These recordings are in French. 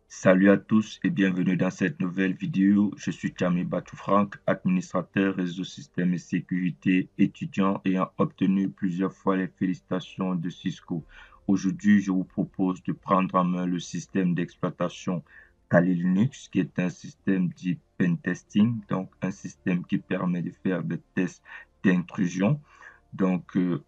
Salut à tous et bienvenue dans cette nouvelle vidéo. Je suis Tchami Batoufrank, administrateur réseau système et sécurité, étudiant ayant obtenu plusieurs fois les félicitations de Cisco. Aujourd'hui, je vous propose de prendre en main le système d'exploitation Kali Linux, qui est un système dit pen testing, donc un système qui permet de faire des tests d'intrusion.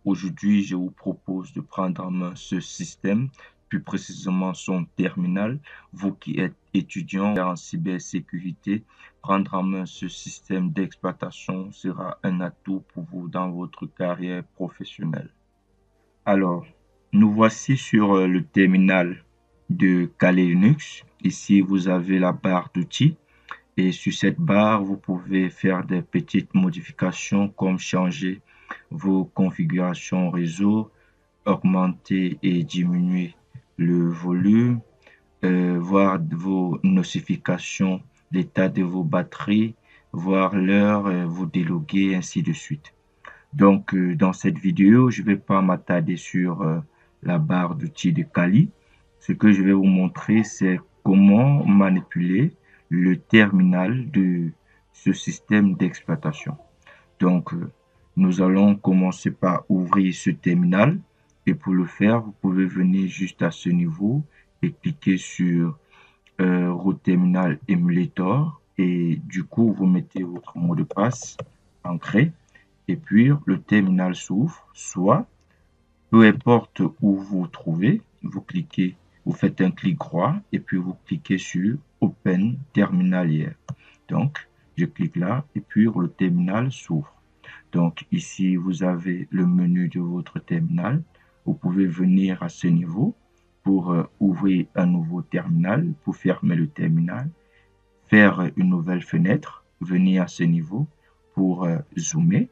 Aujourd'hui, je vous propose de prendre en main ce système, plus précisément son terminal. Vous qui êtes étudiant en cybersécurité, prendre en main ce système d'exploitation sera un atout pour vous dans votre carrière professionnelle. Alors, nous voici sur le terminal de Kali Linux. Ici, vous avez la barre d'outils. Et sur cette barre, vous pouvez faire des petites modifications comme changer vos configurations réseau, augmenter et diminuer le volume, voir vos notifications, l'état de vos batteries, voir l'heure, vous déloguer, ainsi de suite. Dans cette vidéo, je ne vais pas m'attarder sur la barre d'outils de Kali. Ce que je vais vous montrer, c'est comment manipuler le terminal de ce système d'exploitation. Donc, nous allons commencer par ouvrir ce terminal. Et pour le faire, vous pouvez venir juste à ce niveau et cliquer sur Root Terminal Emulator. Et du coup, vous mettez votre mot de passe ancré. Et puis, le terminal s'ouvre, soit, peu importe où vous vous trouvez, vous cliquez, vous faites un clic droit et puis vous cliquez sur Open Terminal Here. Donc, je clique là et puis le terminal s'ouvre. Donc, ici, vous avez le menu de votre terminal. Vous pouvez venir à ce niveau pour ouvrir un nouveau terminal, pour fermer le terminal, faire une nouvelle fenêtre, venir à ce niveau pour zoomer,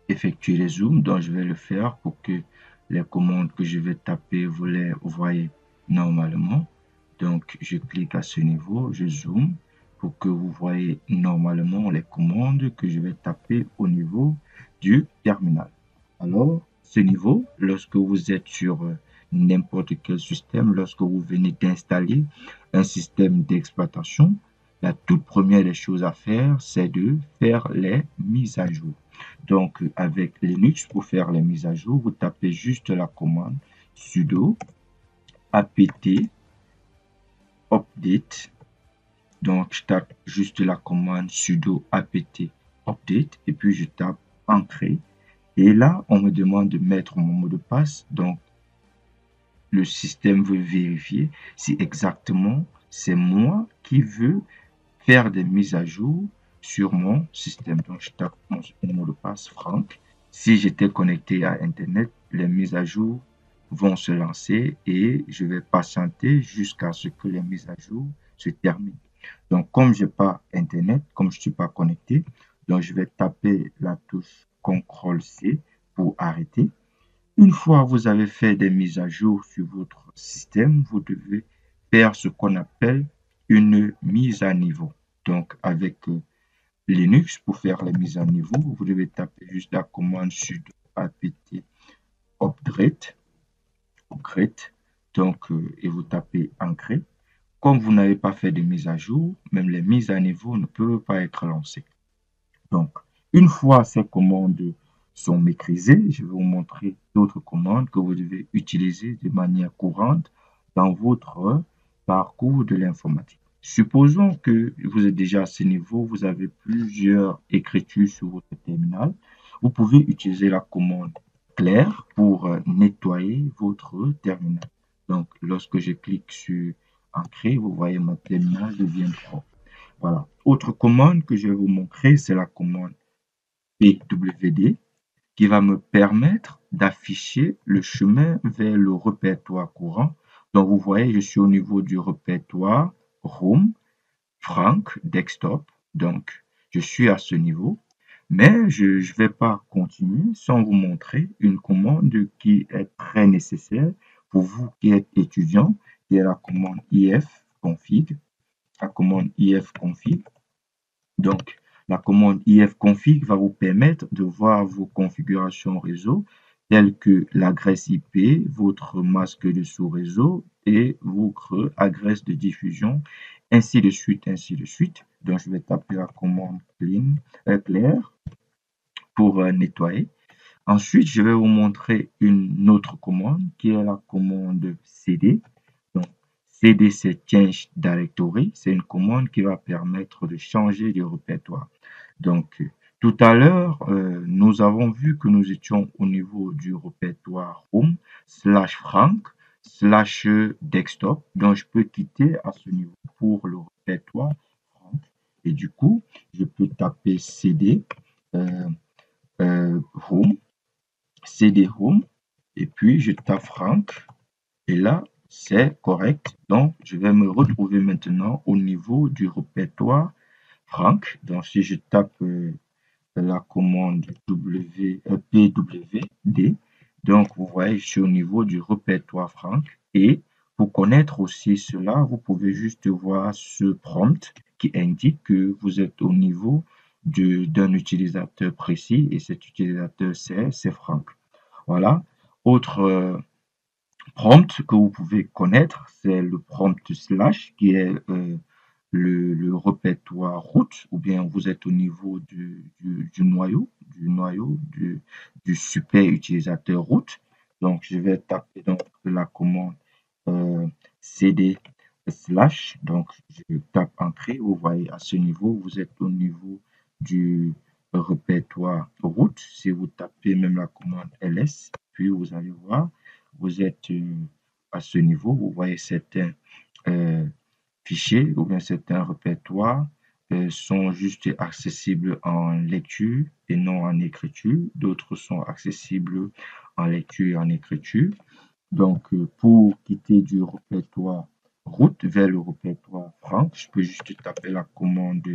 effectuer les zooms. Donc, je vais le faire pour que les commandes que je vais taper, vous les voyez normalement. Donc, je clique à ce niveau, je zoome pour que vous voyez normalement les commandes que je vais taper au niveau du terminal. Alors, ce niveau, lorsque vous êtes sur n'importe quel système, lorsque vous venez d'installer un système d'exploitation, la toute première des choses à faire, c'est de faire les mises à jour. Donc, avec Linux, pour faire les mises à jour, vous tapez juste la commande sudo apt update. Donc, je tape juste la commande sudo apt update et puis je tape entrée. Et là, on me demande de mettre mon mot de passe. Donc, le système veut vérifier si exactement c'est moi qui veux faire des mises à jour sur mon système. Donc, je tape mon mot de passe Franck. Si j'étais connecté à Internet, les mises à jour vont se lancer et je vais patienter jusqu'à ce que les mises à jour se terminent. Donc, comme je n'ai pas Internet, comme je ne suis pas connecté, donc je vais taper la touche CTRL-C pour arrêter. Une fois que vous avez fait des mises à jour sur votre système, vous devez faire ce qu'on appelle une mise à niveau. Donc, avec Linux, pour faire les mises à niveau, vous devez taper juste la commande sudo apt upgrade, et vous tapez ancré. Comme vous n'avez pas fait de mise à jour, même les mises à niveau ne peuvent pas être lancées. Donc, une fois ces commandes sont maîtrisées, je vais vous montrer d'autres commandes que vous devez utiliser de manière courante dans votre parcours de l'informatique. Supposons que vous êtes déjà à ce niveau, vous avez plusieurs écritures sur votre terminal. Vous pouvez utiliser la commande claire pour nettoyer votre terminal. Donc, lorsque je clique sur Entrée, vous voyez mon terminal devient propre. Voilà. Autre commande que je vais vous montrer, c'est la commande pwd qui va me permettre d'afficher le chemin vers le répertoire courant. Donc, vous voyez, je suis au niveau du répertoire Home, Franck, Desktop. Donc, je suis à ce niveau. Mais je ne vais pas continuer sans vous montrer une commande qui est très nécessaire pour vous qui êtes étudiant, qui est la commande ifconfig. La commande ifconfig. Donc, la commande ifconfig va vous permettre de voir vos configurations réseau telles que l'adresse IP, votre masque de sous-réseau et vous creux, adresse de diffusion, ainsi de suite, ainsi de suite. Donc, je vais taper la commande clean, clair pour nettoyer. Ensuite, je vais vous montrer une autre commande qui est la commande cd. Donc, cd, c'est change directory. C'est une commande qui va permettre de changer de répertoire. Donc, tout à l'heure, nous avons vu que nous étions au niveau du répertoire home /frank /desktop. Donc, je peux quitter à ce niveau pour le répertoire frank. Et du coup, je peux taper cd home, cd home, et puis je tape frank. Et là, c'est correct. Donc, je vais me retrouver maintenant au niveau du répertoire frank. Donc, si je tape la commande pwd. Donc, vous voyez, je suis au niveau du répertoire frank. Et pour connaître aussi cela, vous pouvez juste voir ce prompt qui indique que vous êtes au niveau d'un utilisateur précis et cet utilisateur, c'est Franck. Voilà. Autre prompt que vous pouvez connaître, c'est le prompt slash qui est le répertoire route, ou bien vous êtes au niveau du noyau, du super utilisateur route. Donc, je vais taper donc la commande cd slash. Donc, je tape entrée. Vous voyez, à ce niveau, vous êtes au niveau du répertoire route. Si vous tapez même la commande ls, puis vous allez voir, vous êtes à ce niveau. Vous voyez certains fichiers ou bien certains répertoires sont juste accessibles en lecture et non en écriture. D'autres sont accessibles en lecture et en écriture. Donc, pour quitter du répertoire route vers le répertoire frank, je peux juste taper la commande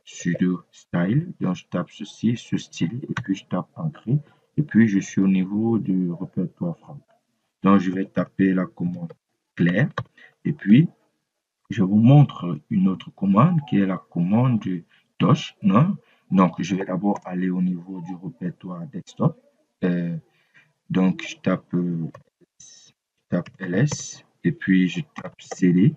sudo style. Donc, je tape ceci, ce style, et puis je tape entrée. Et puis, je suis au niveau du répertoire frank. Donc, je vais taper la commande claire. Et puis, je vous montre une autre commande qui est la commande touch. Non? Donc, je vais d'abord aller au niveau du répertoire desktop. Donc, je tape ls et puis je tape cd.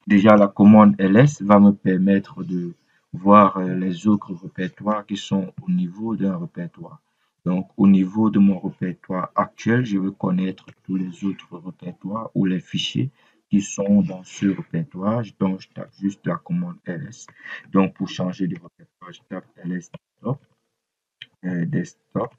Déjà, la commande ls va me permettre de voir les autres répertoires qui sont au niveau d'un répertoire. Donc, au niveau de mon répertoire actuel, je veux connaître tous les autres répertoires ou les fichiers qui sont dans ce répertoire. Donc, je tape juste la commande ls. Donc, pour changer de répertoire, je tape ls desktop.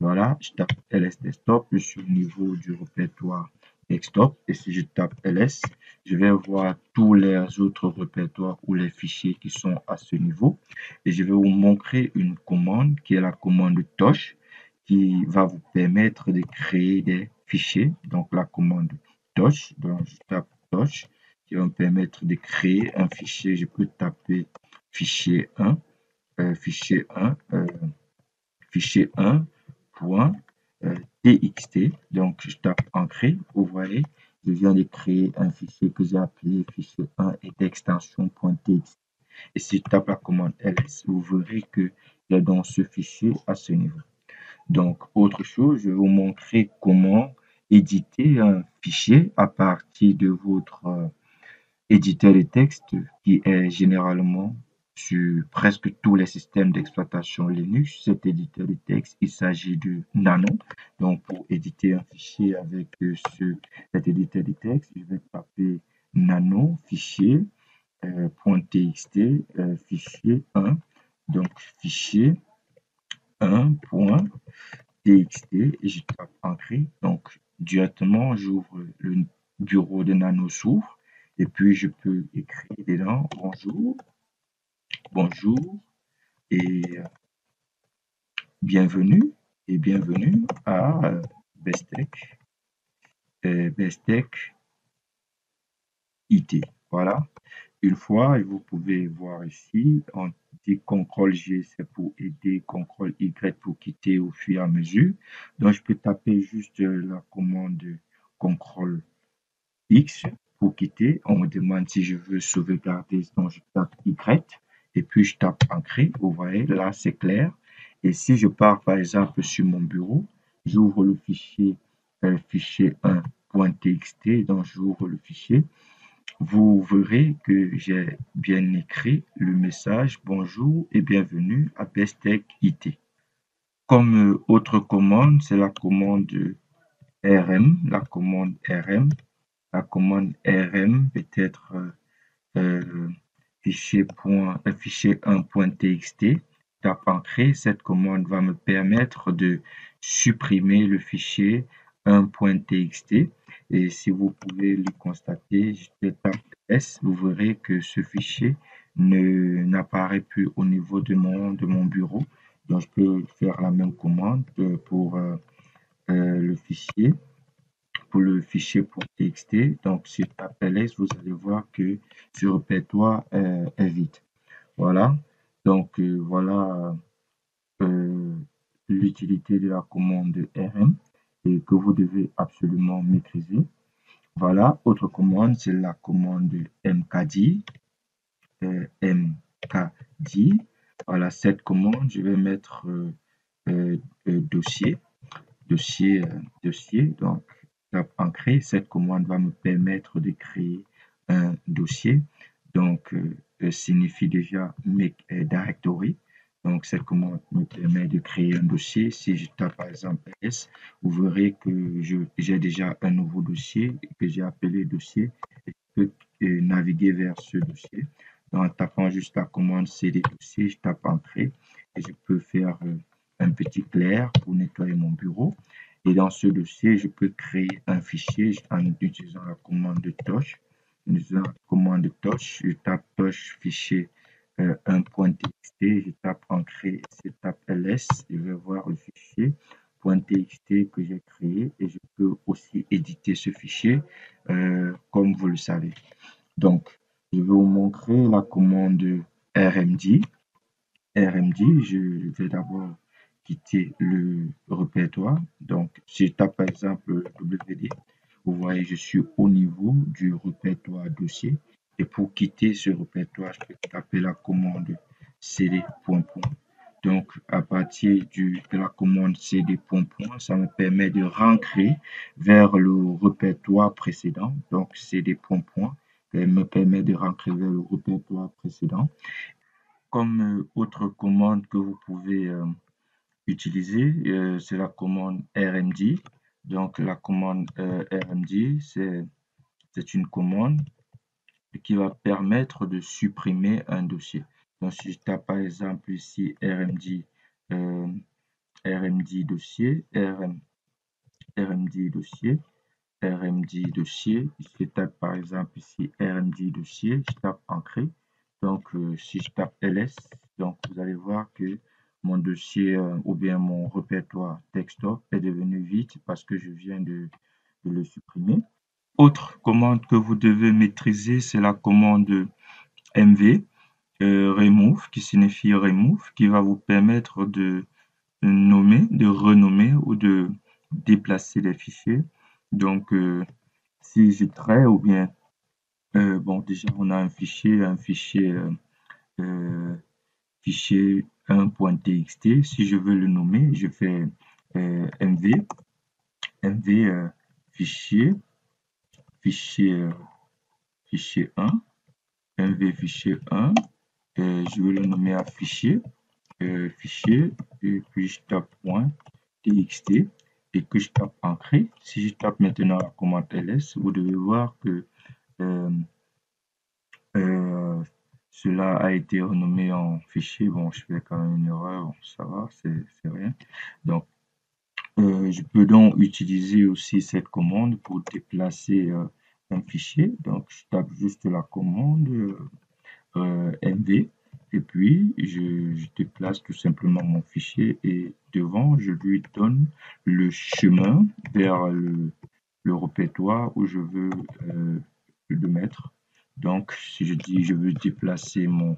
Voilà, je tape ls desktop, je suis au niveau du répertoire desktop. Et si je tape ls, je vais voir tous les autres répertoires ou les fichiers qui sont à ce niveau. Et je vais vous montrer une commande qui est la commande touch qui va vous permettre de créer des fichiers. Donc la commande touch, donc je tape touch qui va me permettre de créer un fichier. Je peux taper fichier 1, fichier 1, fichier 1 .txt. Donc, je tape entrée. Vous voyez, je viens de créer un fichier que j'ai appelé fichier 1 et d'extension .txt. Et si je tape la commande ls, vous verrez que j'ai dans ce fichier à ce niveau. Donc, autre chose, je vais vous montrer comment éditer un fichier à partir de votre éditeur de texte qui est généralement sur presque tous les systèmes d'exploitation Linux. Cet éditeur de texte, il s'agit de Nano. Donc, pour éditer un fichier avec cet éditeur de texte, je vais taper nano fichier .txt fichier 1. Donc, fichier 1.txt et je tape entrée. Donc, directement, j'ouvre le bureau de Nano s'ouvre. Et puis, je peux écrire dedans bonjour, bonjour et bienvenue à Bestech, Bestech IT. Voilà. Une fois, vous pouvez voir ici, on dit CTRL-G, c'est pour aider, CTRL-Y pour quitter au fur et à mesure. Donc, je peux taper juste la commande CTRL-X pour quitter. On me demande si je veux sauvegarder, donc je tape Y et puis je tape Ancrer. Vous voyez, là, c'est clair. Et si je pars, par exemple, sur mon bureau, j'ouvre le fichier, fichier 1 .txt, donc j'ouvre le fichier. Vous verrez que j'ai bien écrit le message bonjour et bienvenue à Bestech IT. Comme autre commande, c'est la commande RM, la commande RM. La commande RM peut être fichier 1.txt. Tape Entrée, cette commande va me permettre de supprimer le fichier 1.txt. Et si vous pouvez le constater, je tape S, vous verrez que ce fichier n'apparaît plus au niveau de mon bureau. Donc, je peux faire la même commande pour le fichier. Pour le fichier .txt, donc si je tape ls, vous allez voir que ce répertoire est vide. Voilà, donc voilà l'utilité de la commande rm et que vous devez absolument maîtriser. Voilà, autre commande, c'est la commande mkd. mkd. Voilà, cette commande, je vais mettre dossier. Donc, en créer, cette commande va me permettre de créer un dossier. Donc, signifie déjà make a directory. Donc, cette commande me permet de créer un dossier. Si je tape par exemple S, vous verrez que j'ai déjà un nouveau dossier que j'ai appelé dossier et je peux naviguer vers ce dossier. Donc, en tapant juste la commande cd dossier, je tape entrée et je peux faire un petit clair pour nettoyer mon bureau. Et dans ce dossier, je peux créer un fichier en utilisant la commande de touch. En utilisant la commande de touch, je tape touch fichier 1.txt, je tape ancrer, je tape ls, je vais voir le fichier .txt que j'ai créé et je peux aussi éditer ce fichier comme vous le savez. Donc, je vais vous montrer la commande rmd. RMD, je vais d'abord quitter le répertoire. Donc, si je tape par exemple WD, vous voyez, je suis au niveau du répertoire dossier. Et pour quitter ce répertoire, je peux taper la commande cd. Donc, à partir de la commande cd. Ça me permet de rentrer vers le répertoire précédent. Donc, cd. Me permet de rentrer vers le répertoire précédent. Comme autre commande que vous pouvez utiliser, c'est la commande rmd. Donc, la commande rmd, c'est une commande qui va permettre de supprimer un dossier. Donc, si je tape par exemple ici rmd, rmd dossier, rmd dossier, rmd dossier, je tape par exemple ici rmd dossier, je tape ancrer. Donc, si je tape ls, donc vous allez voir que mon dossier ou bien mon répertoire desktop est devenu vide parce que je viens de le supprimer. Autre commande que vous devez maîtriser, c'est la commande mv, remove, qui signifie remove, qui va vous permettre de nommer, de renommer ou de déplacer les fichiers. Donc, si je trais ou bien, bon, déjà, on a un fichier fichier 1.txt. Si je veux le nommer, je fais mv fichier 1, mv fichier 1, je vais le nommer à fichier, fichier, et puis je tape .txt et que je tape ancrer. Si je tape maintenant la commande ls, vous devez voir que cela a été renommé en fichier. Bon, je fais quand même une erreur, bon, ça va, c'est rien. Donc, je peux donc utiliser aussi cette commande pour déplacer un fichier. Donc, je tape juste la commande mv et puis je déplace tout simplement mon fichier et devant, je lui donne le chemin vers le répertoire où je veux le mettre. Donc, si je dis je veux déplacer mon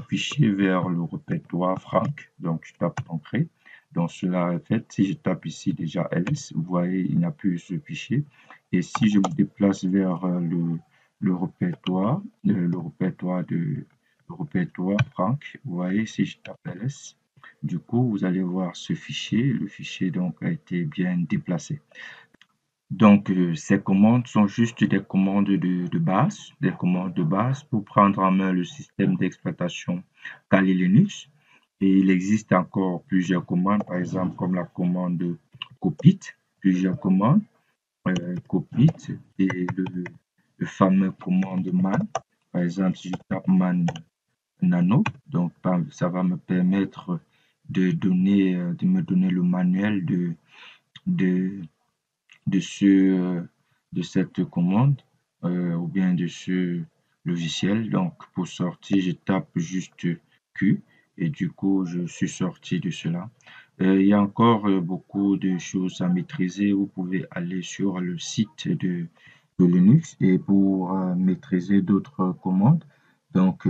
fichier vers le répertoire Franck, donc je tape entrée. Donc, cela est fait. Si je tape ici déjà ls, vous voyez, il n'y a plus ce fichier. Et si je me déplace vers le répertoire, le répertoire Franck, vous voyez, si je tape ls, du coup, vous allez voir ce fichier. Le fichier donc a été bien déplacé. Donc, ces commandes sont juste des commandes de base, des commandes de base pour prendre en main le système d'exploitation Kali Linux. Et il existe encore plusieurs commandes, par exemple comme la commande copit, plusieurs commandes, copit et le fameux commande man. Par exemple, si je tape man nano, donc ça va me permettre de me donner le manuel de de ce, de cette commande ou bien de ce logiciel. Donc, pour sortir, je tape juste Q et du coup, je suis sorti de cela. Il y a encore beaucoup de choses à maîtriser. Vous pouvez aller sur le site de Linux et pour maîtriser d'autres commandes. Donc,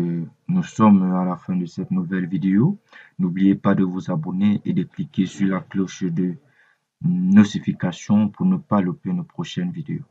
nous sommes à la fin de cette nouvelle vidéo. N'oubliez pas de vous abonner et de cliquer sur la cloche de notification pour ne pas louper nos prochaines vidéos.